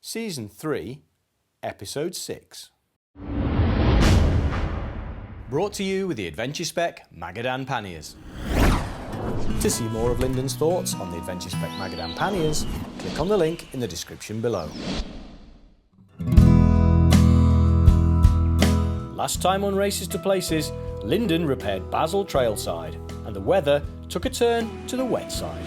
Season 3, Episode 6. Brought to you with the Adventure Spec Magadan panniers. To see more of Lyndon's thoughts on the Adventure Spec Magadan panniers, click on the link in the description below. Last time on Races to Places, Lyndon repaired Basel Trailside, and the weather took a turn to the wet side.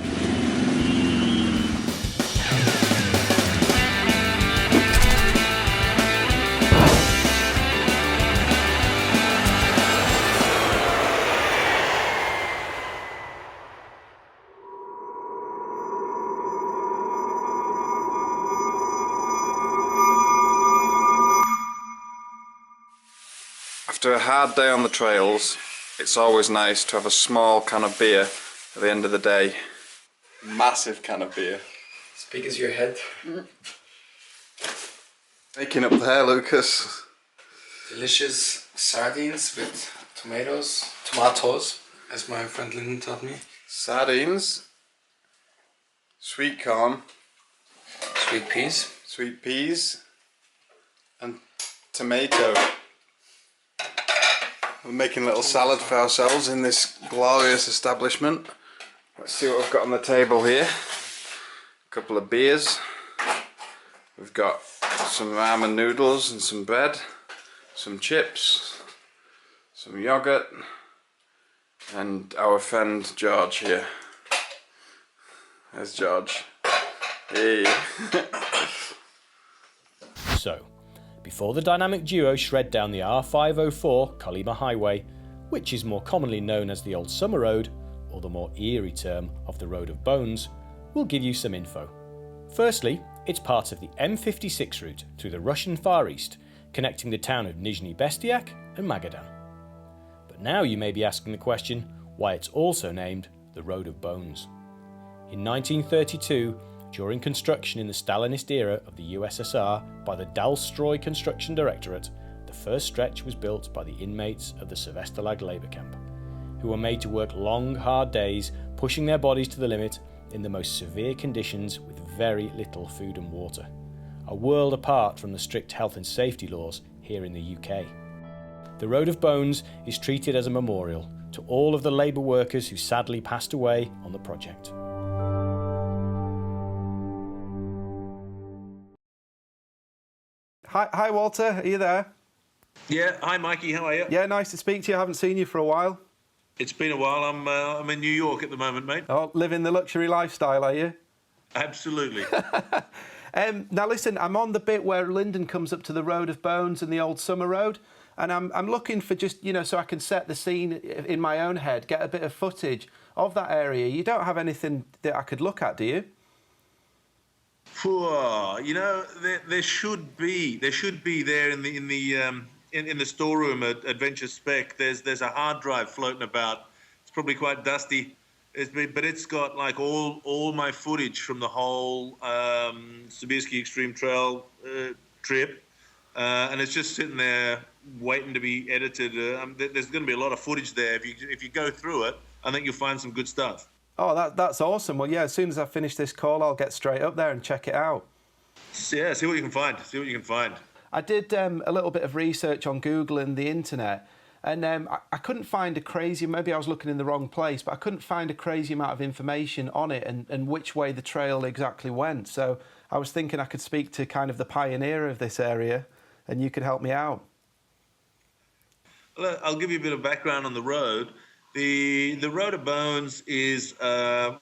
After a hard day on the trails, it's always nice to have a small can of beer at the end of the day. Massive can of beer. As big as your head. Making up there, Lucas. Delicious sardines with tomatoes, as my friend Lyndon taught me. Sardines, sweet corn, Sweet peas, and tomato. We're making a little salad for ourselves in this glorious establishment. Let's see what we've got on the table here. A couple of beers. We've got some ramen noodles and some bread, some chips, some yogurt, and our friend George here. There's George. Hey. So, before the dynamic duo shred down the R504 Colima Highway, which is more commonly known as the Old Summer Road, or the more eerie term of the Road of Bones, we'll give you some info. Firstly, it's part of the M56 route through the Russian Far East, connecting the town of Nizhny Bestiak and Magadan. But now you may be asking the question why it's also named the Road of Bones. In 1932, during construction in the Stalinist era of the USSR by the Dalstroy Construction Directorate, the first stretch was built by the inmates of the Sevesterlag labour camp, who were made to work long, hard days, pushing their bodies to the limit in the most severe conditions with very little food and water, a world apart from the strict health and safety laws here in the UK. The Road of Bones is treated as a memorial to all of the labour workers who sadly passed away on the project. Hi Walter, are you there? Yeah, hi Mikey, how are you? Yeah, nice to speak to you. I haven't seen you for a while. It's been a while. I'm in New York at the moment, mate. Oh, living the luxury lifestyle, are you? Absolutely. Now listen, I'm on the bit where Lyndon comes up to the Road of Bones and the Old Summer Road, and I'm looking for just, so I can set the scene in my own head, get a bit of footage of that area. You don't have anything that I could look at, do you? There should be there in the storeroom at Adventure Spec. There's a hard drive floating about. It's probably quite dusty, but it's got like all my footage from the whole Siberski Extreme Trail trip, and it's just sitting there waiting to be edited. There's going to be a lot of footage there. If you go through it, I think you'll find some good stuff. Oh, that's awesome. Well, yeah, as soon as I finish this call, I'll get straight up there and check it out. Yeah, see what you can find. I did a little bit of research on Google and the internet, and I couldn't find a crazy, maybe I was looking in the wrong place, but I couldn't find a crazy amount of information on it and which way the trail exactly went. So I was thinking I could speak to kind of the pioneer of this area, and you could help me out. Well, I'll give you a bit of background on the road. The Road of Bones is, well,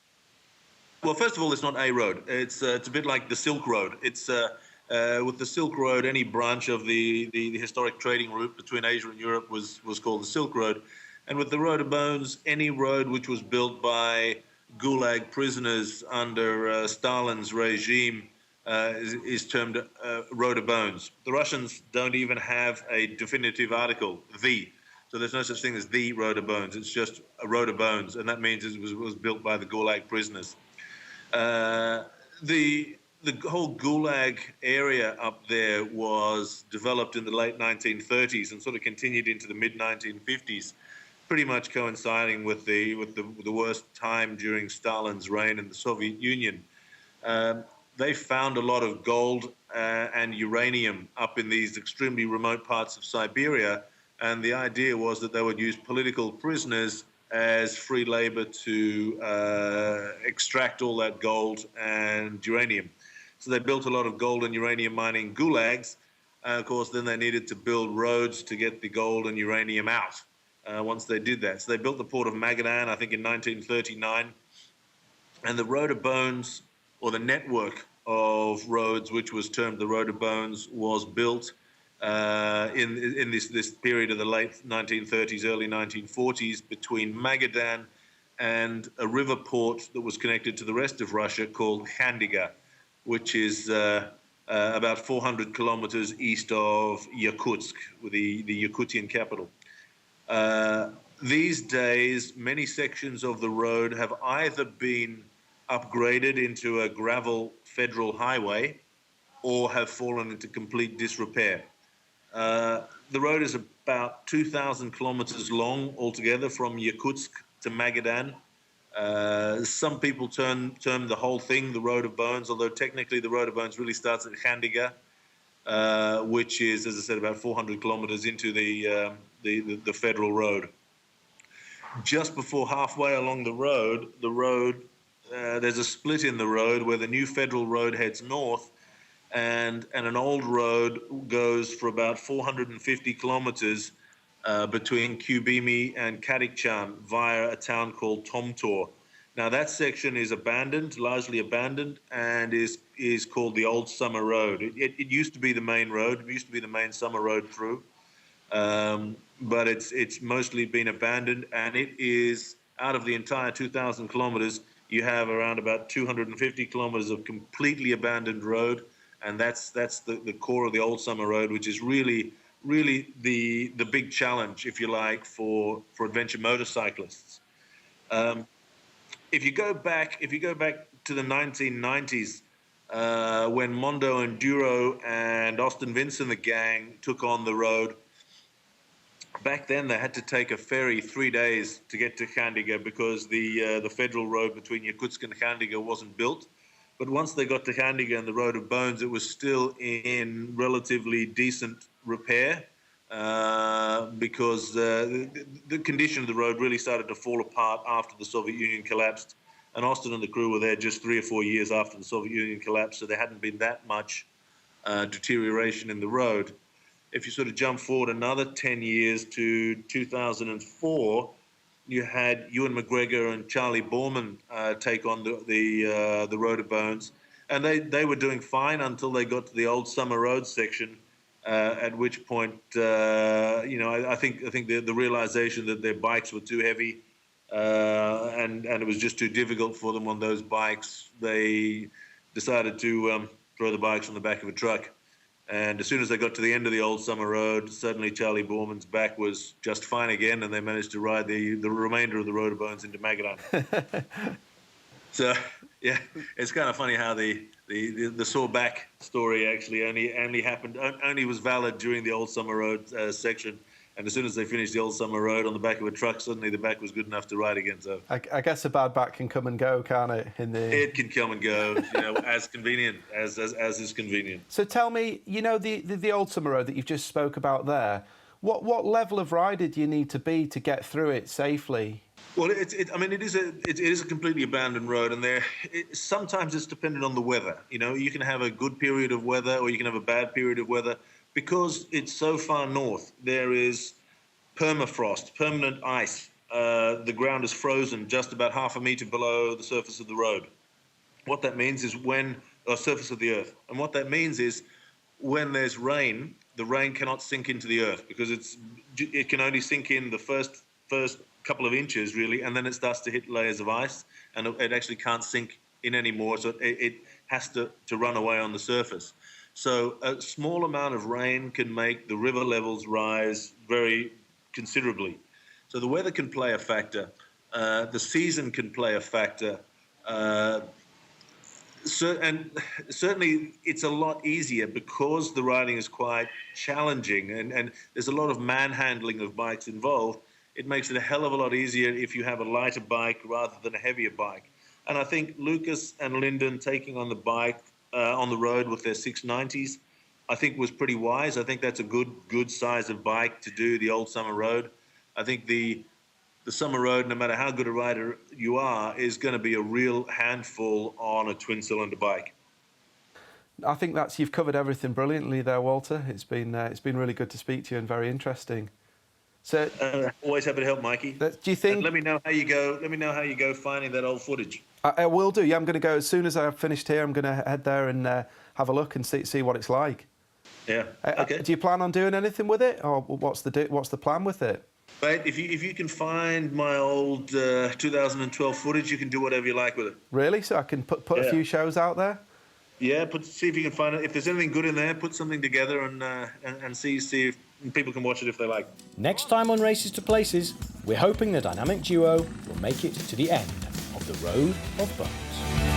first of all, it's not a road. It's a bit like the Silk Road. It's with the Silk Road, any branch of the historic trading route between Asia and Europe was called the Silk Road. And with the Road of Bones, any road which was built by gulag prisoners under Stalin's regime is termed Road of Bones. The Russians don't even have a definitive article, the. So there's no such thing as the Road of Bones. It's just a Road of Bones, and that means it was built by the gulag prisoners. The whole gulag area up there was developed in the late 1930s and sort of continued into the mid-1950s, pretty much coinciding with the worst time during Stalin's reign in the Soviet Union. they found a lot of gold and uranium up in these extremely remote parts of Siberia, and the idea was that they would use political prisoners as free labor to extract all that gold and uranium. So they built a lot of gold and uranium mining gulags. Of course, then they needed to build roads to get the gold and uranium out once they did that. So they built the port of Magadan, I think, in 1939. And the Road of Bones, or the network of roads, which was termed the Road of Bones, was built in this period of the late 1930s, early 1940s, between Magadan and a river port that was connected to the rest of Russia called Khandiga, which is about 400 kilometers east of Yakutsk, the Yakutian capital. These days, many sections of the road have either been upgraded into a gravel federal highway or have fallen into complete disrepair. The road is about 2,000 kilometers long altogether from Yakutsk to Magadan. Some people term the whole thing the Road of Bones, although technically the Road of Bones really starts at Khandiga, which is, as I said, about 400 kilometers into the federal road. Just before halfway along the road, there's a split in the road where the new federal road heads north, and an old road goes for about 450 kilometers between Kubimi and Kadikchan via a town called Tomtor. Now that section is abandoned, largely abandoned, and is called the Old Summer Road. It used to be the main road. It used to be the main summer road through, but it's mostly been abandoned, and it is, out of the entire 2,000 kilometers, you have around about 250 kilometers of completely abandoned road, and that's the core of the Old Summer Road, which is really the big challenge, if you like, for adventure motorcyclists. If you go back to the 1990s, when Mondo Enduro and Austin Vince and the gang took on the road, back then they had to take a ferry 3 days to get to Khandiga because the federal road between Yakutsk and Khandiga wasn't built. But once they got to Khandiga and the Road of Bones, it was still in relatively decent repair because the condition of the road really started to fall apart after the Soviet Union collapsed. And Austin and the crew were there just 3 or 4 years after the Soviet Union collapsed, so there hadn't been that much deterioration in the road. If you sort of jump forward another 10 years to 2004, you had Ewan McGregor and Charlie Borman take on the Road of Bones, and they were doing fine until they got to the Old Summer Road section, at which point, I think the realization that their bikes were too heavy, and it was just too difficult for them on those bikes, they decided to throw the bikes on the back of a truck. And as soon as they got to the end of the Old Summer Road, suddenly Charlie Borman's back was just fine again, and they managed to ride the remainder of the Road of Bones into Magadan. So, yeah, it's kind of funny how the sore back story actually only was valid during the Old Summer Road section. And as soon as they finished the Old Summer Road on the back of a truck, suddenly the back was good enough to ride again. So I guess a bad back can come and go, can't it? It can come and go, as convenient as is convenient. So tell me, the Old Summer Road that you've just spoke about there, what level of rider do you need to be to get through it safely? Well, it is a completely abandoned road, and sometimes it's dependent on the weather. You can have a good period of weather, or you can have a bad period of weather. Because it's so far north, there is permafrost, permanent ice. The ground is frozen just about half a meter below the surface of the road. What that means is surface of the earth. And what that means is when there's rain, the rain cannot sink into the earth because it can only sink in the first couple of inches, really, and then it starts to hit layers of ice, and it actually can't sink in anymore, so it has to run away on the surface. So a small amount of rain can make the river levels rise very considerably. So the weather can play a factor. The season can play a factor. And certainly it's a lot easier because the riding is quite challenging and there's a lot of manhandling of bikes involved. It makes it a hell of a lot easier if you have a lighter bike rather than a heavier bike. And I think Lukas and Lyndon taking on the bike on the road with their 690s, I think was pretty wise. I think that's a good size of bike to do the old summer road. I think the summer road, no matter how good a rider you are, is going to be a real handful on a twin-cylinder bike. I think you've covered everything brilliantly there, Walter. It's been really good to speak to you and very interesting. So always happy to help, Mikey. Do you think? And let me know how you go. Let me know how you go finding that old footage. I will do. Yeah, I'm going to go as soon as I've finished here. I'm going to head there and have a look and see what it's like. Yeah. Okay. Do you plan on doing anything with it, or what's the plan with it? Mate, if you can find my old 2012 footage, you can do whatever you like with it. Really? So I can put a few shows out there? Yeah, see if you can find it. If there's anything good in there, put something together and see if people can watch it if they like. Next time on Races to Places, we're hoping the dynamic duo will make it to the end of the Road of Bones.